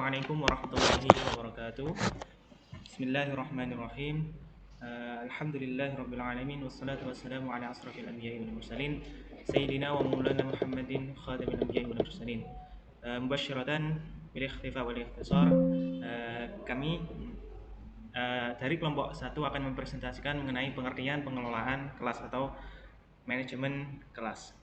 Assalamualaikum warahmatullahi wabarakatuh. Bismillahirrahmanirrahim. Alhamdulillahirabbil alamin wassalatu wassalamu ala asrofil anbiya'i wal mursalin sayyidina wa maulana Muhammadin khatamin anbiya'i wal mursalin. Mubasyiratan bil ikhtifa wal ikhtisar. Kami dari kelompok 1 akan mempresentasikan mengenai pengertian pengelolaan kelas atau manajemen kelas.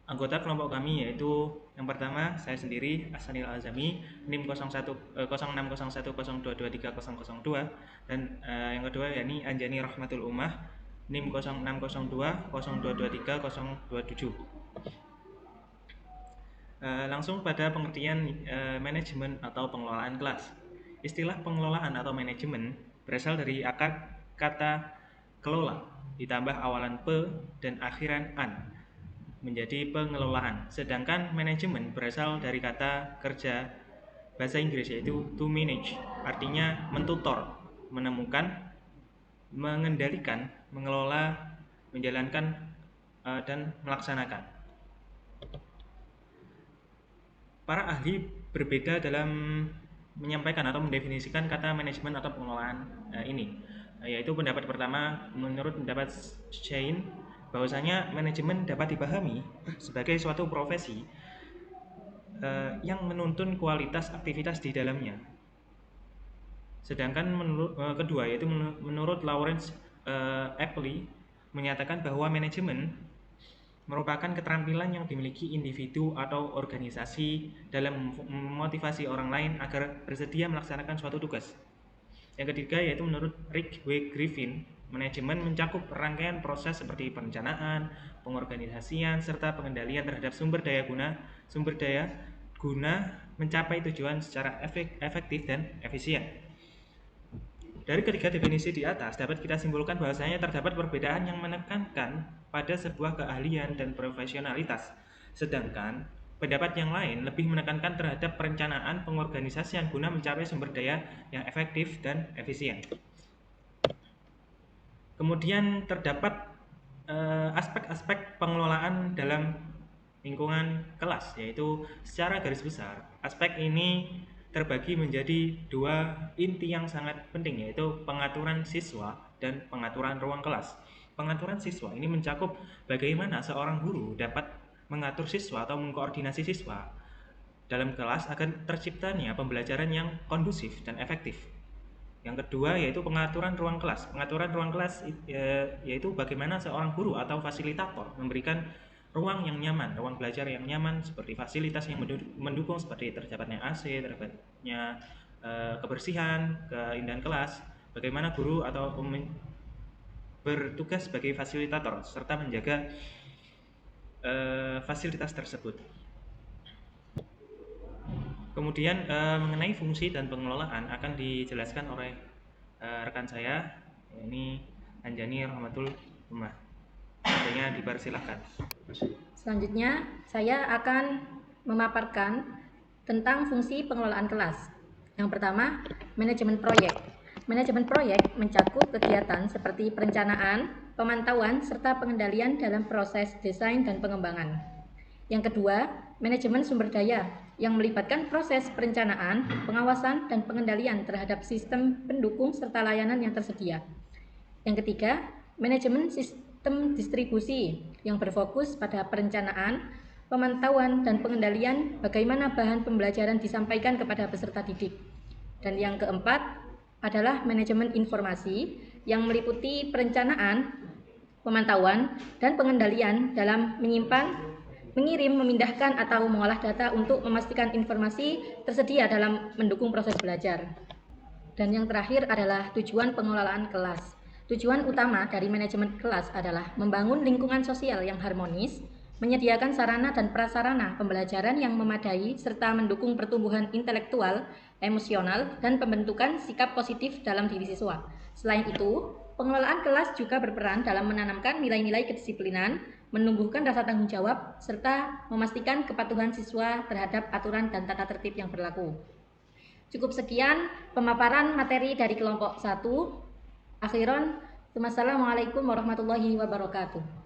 Anggota kelompok kami yaitu yang pertama saya sendiri Ahsanil Azami NIM 060102230002 dan yang kedua yakni Anjani Rahmatul Ummah NIM 060202230027. Langsung pada pengertian manajemen atau pengelolaan kelas. Istilah pengelolaan atau manajemen berasal dari akar kata kelola ditambah awalan pe dan akhiran an menjadi pengelolaan. Sedangkan manajemen berasal dari kata kerja bahasa Inggris yaitu to manage, artinya mentutor, menemukan, mengendalikan, mengelola, menjalankan dan melaksanakan. Para ahli berbeda dalam menyampaikan atau mendefinisikan kata manajemen atau pengelolaan ini, yaitu pendapat pertama menurut pendapat Shane bahwasanya manajemen dapat dipahami sebagai suatu profesi yang menuntun kualitas aktivitas di dalamnya. Sedangkan kedua yaitu menurut Lawrence Epley menyatakan bahwa manajemen merupakan keterampilan yang dimiliki individu atau organisasi dalam memotivasi orang lain agar bersedia melaksanakan suatu tugas. Yang ketiga yaitu menurut Rick W. Griffin, manajemen mencakup rangkaian proses seperti perencanaan, pengorganisasian, serta pengendalian terhadap sumber daya guna mencapai tujuan secara efektif dan efisien. Dari ketiga definisi di atas dapat kita simpulkan bahwasanya terdapat perbedaan yang menekankan pada sebuah keahlian dan profesionalitas, sedangkan pendapat yang lain lebih menekankan terhadap perencanaan pengorganisasian guna mencapai sumber daya yang efektif dan efisien. Kemudian terdapat aspek-aspek pengelolaan dalam lingkungan kelas, yaitu secara garis besar aspek ini terbagi menjadi dua inti yang sangat penting, yaitu pengaturan siswa dan pengaturan ruang kelas. Pengaturan siswa ini mencakup bagaimana seorang guru dapat mengatur siswa atau mengkoordinasi siswa dalam kelas agar terciptanya pembelajaran yang kondusif dan efektif. Yang kedua yaitu pengaturan ruang kelas. Pengaturan ruang kelas yaitu bagaimana seorang guru atau fasilitator memberikan ruang yang nyaman, ruang belajar yang nyaman seperti fasilitas yang mendukung seperti terdapatnya AC, terdapatnya kebersihan, keindahan kelas. Bagaimana guru atau bertugas sebagai fasilitator serta menjaga fasilitas tersebut. Kemudian mengenai fungsi dan pengelolaan akan dijelaskan oleh rekan saya, ini Anjani Rahmatul Ummah. Artinya dipersilahkan. Selanjutnya saya akan memaparkan tentang fungsi pengelolaan kelas. Yang pertama, manajemen proyek. Manajemen proyek mencakup kegiatan seperti perencanaan, pemantauan, serta pengendalian dalam proses desain dan pengembangan. Yang kedua, manajemen sumber daya yang melibatkan proses perencanaan, pengawasan, dan pengendalian terhadap sistem pendukung serta layanan yang tersedia. Yang ketiga, manajemen sistem distribusi yang berfokus pada perencanaan, pemantauan, dan pengendalian bagaimana bahan pembelajaran disampaikan kepada peserta didik. Dan yang keempat adalah manajemen informasi yang meliputi perencanaan, pemantauan, dan pengendalian dalam menyimpan, mengirim, memindahkan, atau mengolah data untuk memastikan informasi tersedia dalam mendukung proses belajar. Dan yang terakhir adalah tujuan pengelolaan kelas. Tujuan utama dari manajemen kelas adalah membangun lingkungan sosial yang harmonis, menyediakan sarana dan prasarana pembelajaran yang memadai, serta mendukung pertumbuhan intelektual, emosional, dan pembentukan sikap positif dalam diri siswa. Selain itu, pengelolaan kelas juga berperan dalam menanamkan nilai-nilai kedisiplinan, menumbuhkan rasa tanggung jawab, serta memastikan kepatuhan siswa terhadap aturan dan tata tertib yang berlaku. Cukup sekian pemaparan materi dari kelompok 1. Akhiran, wassalamualaikum warahmatullahi wabarakatuh.